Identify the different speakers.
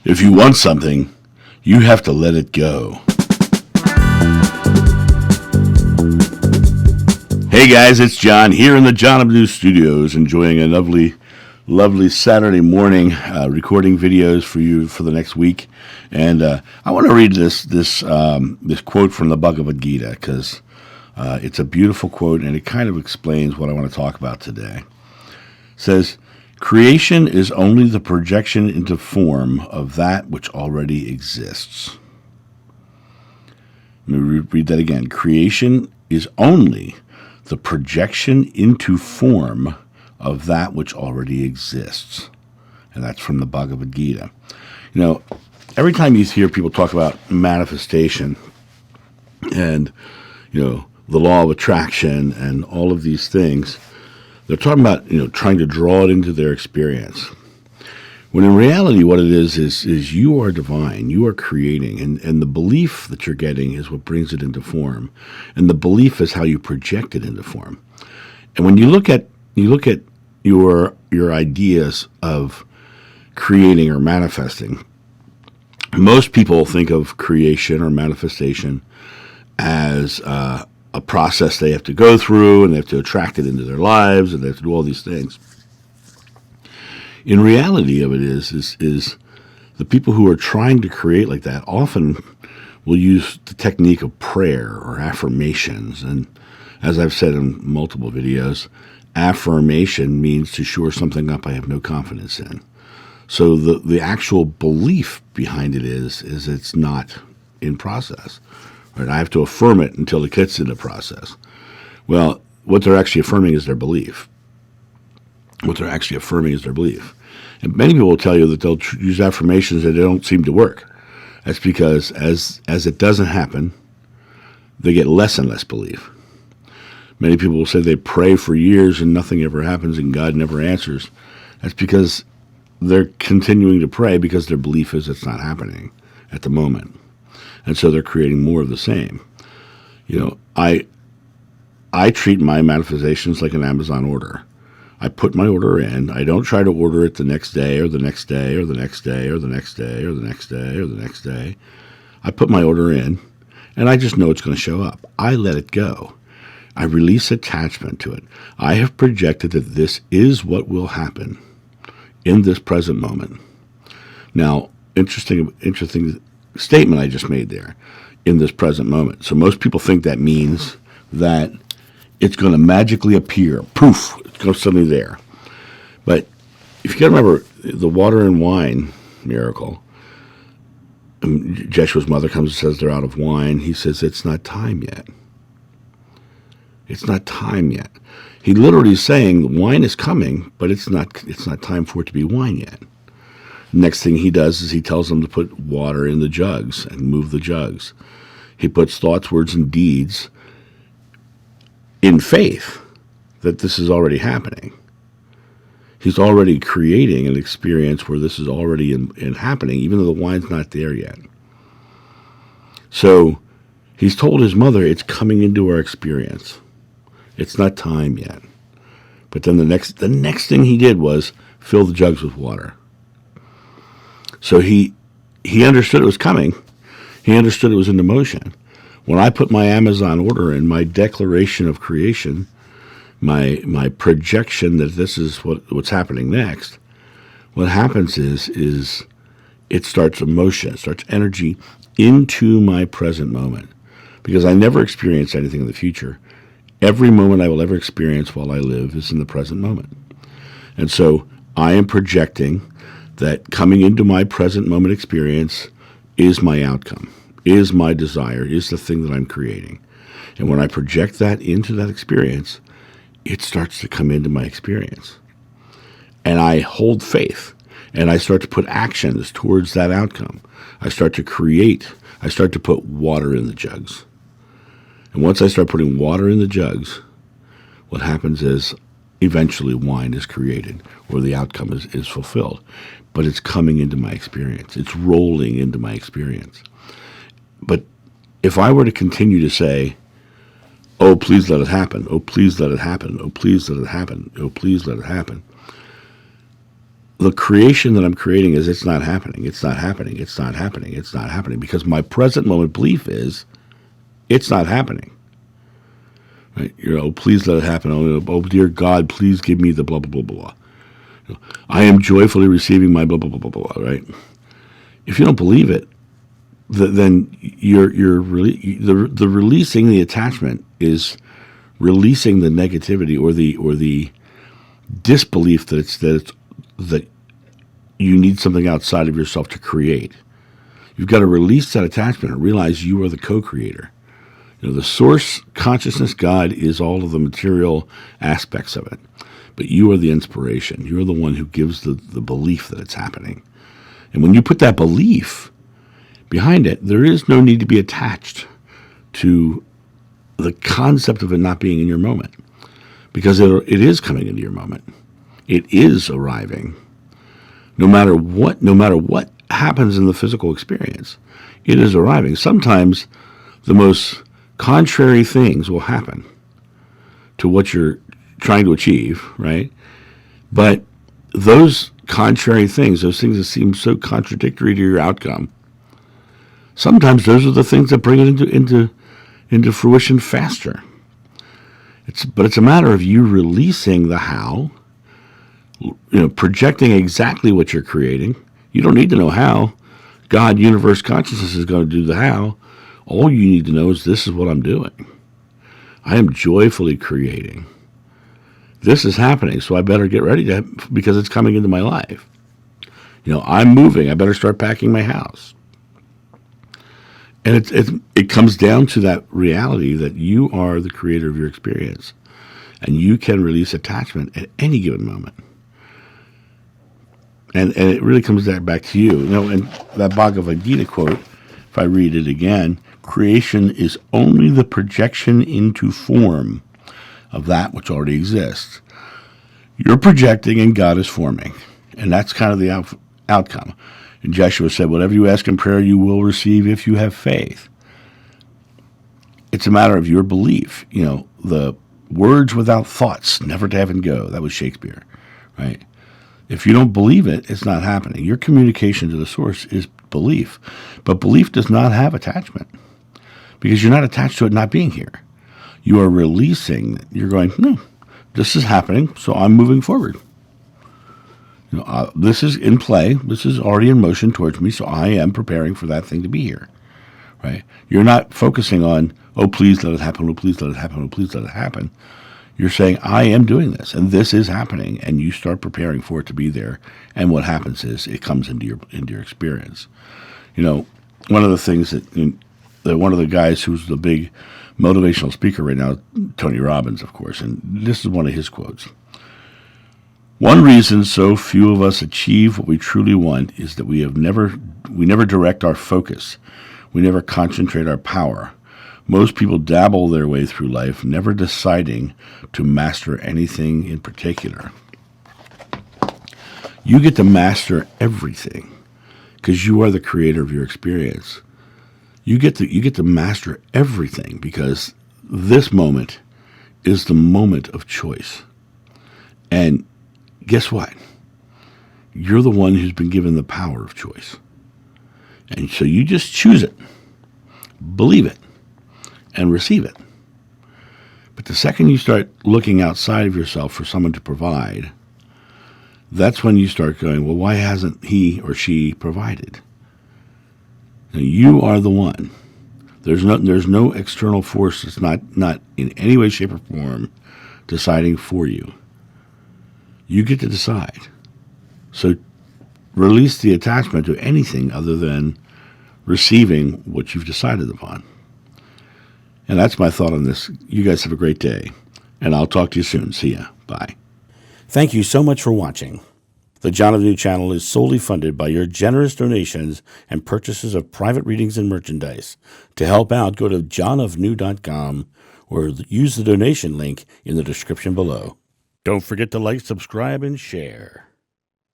Speaker 1: If you want something, you have to let it go. Hey guys, it's John here in the John of News Studios, enjoying a lovely Saturday morning, recording videos for you for the next week. And I want to read this quote from the Bhagavad Gita because it's a beautiful quote and it kind of explains what I want to talk about today. It says, "Creation is only the projection into form of that which already exists." Let me read that again. Creation is only the projection into form of that which already exists. And that's from the Bhagavad Gita. You know, every time you hear people talk about manifestation and, the law of attraction and all of these things, they're talking about, trying to draw it into their experience. When in reality, what it is you are divine, you are creating, and the belief that you're getting is what brings it into form. And the belief is how you project it into form. And when you look at your ideas of creating or manifesting, most people think of creation or manifestation as a process they have to go through, and they have to attract it into their lives, and they have to do all these things. In reality of it is the people who are trying to create like that often will use the technique of prayer or affirmations. And as I've said in multiple videos, affirmation means to shore something up I have no confidence in. So the actual belief behind it is it's not in process. Right? I have to affirm it until it gets into process. Well, what they're actually affirming is their belief. And many people will tell you that they'll use affirmations that they don't seem to work. That's because as it doesn't happen, they get less and less belief. Many people will say they pray for years and nothing ever happens and God never answers. That's because they're continuing to pray because their belief is it's not happening at the moment. And so they're creating more of the same. I treat my manifestations like an Amazon order. I put my order in. I don't try to order it the next day or the next day or the next day or the next day or the next day or the next day. I put my order in, and I just know it's going to show up. I let it go. I release attachment to it. I have projected that this is what will happen in this present moment. Now, interesting statement I just made there, in this present moment. So most people think that means that it's going to magically appear. Poof, it's going to suddenly there. But if you can remember the water and wine miracle, Jeshua's mother comes and says they're out of wine. He says, it's not time yet. It's not time yet. He literally is saying the wine is coming, but it's not time for it to be wine yet. Next thing he does is he tells them to put water in the jugs and move the jugs. He puts thoughts, words, and deeds in faith that this is already happening. He's already creating an experience where this is already in happening, even though the wine's not there yet. So he's told his mother it's coming into our experience. It's not time yet. But then the next thing he did was fill the jugs with water. So he understood it was coming. He understood it was into motion. When I put my Amazon order in, my declaration of creation, my projection that this is what's happening next, what happens is it starts emotion, it starts energy into my present moment. Because I never experience anything in the future. Every moment I will ever experience while I live is in the present moment. And so I am projecting that coming into my present moment experience is my outcome, is my desire, is the thing that I'm creating. And when I project that into that experience, it starts to come into my experience. And I hold faith, and I start to put actions towards that outcome. I start to create, I start to put water in the jugs. And once I start putting water in the jugs, what happens is eventually wine is created, or the outcome is fulfilled. But it's coming into my experience. It's rolling into my experience. But if I were to continue to say, oh, please let it happen, oh, please let it happen, oh, please let it happen, oh, please let it happen, the creation that I'm creating is it's not happening, it's not happening, it's not happening, it's not happening, because my present moment belief is it's not happening. Right? Please let it happen. Oh, dear God, please give me the blah, blah, blah, blah. I am joyfully receiving my blah, blah, blah, blah, blah, right? If you don't believe it, then you're really, the releasing the attachment is releasing the negativity or the disbelief that you need something outside of yourself to create. You've got to release that attachment and realize you are the co-creator. The source consciousness, God, is all of the material aspects of it. But you are the inspiration. You're the one who gives the belief that it's happening. And when you put that belief behind it, there is no need to be attached to the concept of it not being in your moment. Because it is coming into your moment. It is arriving. No matter what happens in the physical experience, it is arriving. Sometimes the most contrary things will happen to what you're trying to achieve, right? But those contrary things, those things that seem so contradictory to your outcome, sometimes those are the things that bring it into fruition faster. But it's a matter of you releasing the how, projecting exactly what you're creating. You don't need to know how. God, universe, consciousness is going to do the how. All you need to know is this is what I'm doing. I am joyfully creating. This is happening, so I better get ready because it's coming into my life. I'm moving. I better start packing my house. And it comes down to that reality that you are the creator of your experience, and you can release attachment at any given moment. And it really comes back to you. And that Bhagavad Gita quote, if I read it again, creation is only the projection into form of that which already exists. You're projecting and God is forming. And that's kind of the outcome. And Joshua said, whatever you ask in prayer, you will receive if you have faith. It's a matter of your belief. The words without thoughts, never to heaven go. That was Shakespeare, right? If you don't believe it, it's not happening. Your communication to the source is belief. But belief does not have attachment because you're not attached to it not being here. You are releasing. You're going, no, this is happening, so I'm moving forward. This is in play. This is already in motion towards me, so I am preparing for that thing to be here, right? You're not focusing on, oh, please let it happen, oh, please let it happen, oh, please let it happen. You're saying, I am doing this, and this is happening, and you start preparing for it to be there, and what happens is it comes into your experience. One of the things that one of the guys who's the big motivational speaker right now, Tony Robbins, of course, and this is one of his quotes. One reason so few of us achieve what we truly want is that we never direct our focus. We never concentrate our power. Most people dabble their way through life, never deciding to master anything in particular. You get to master everything because you are the creator of your experience. You get to master everything because this moment is the moment of choice. And guess what? You're the one who's been given the power of choice. And so you just choose it, believe it, and receive it. But the second you start looking outside of yourself for someone to provide, that's when you start going, well, why hasn't he or she provided? Now, you are the one. There's no external force that's not in any way, shape, or form deciding for you. You get to decide. So release the attachment to anything other than receiving what you've decided upon. And that's my thought on this. You guys have a great day, and I'll talk to you soon. See ya. Bye. Thank you so much for watching. The John of New channel is solely funded by your generous donations and purchases of private readings and merchandise. To help out, go to johnofnew.com or use the donation link in the description below. Don't forget to like, subscribe, and share.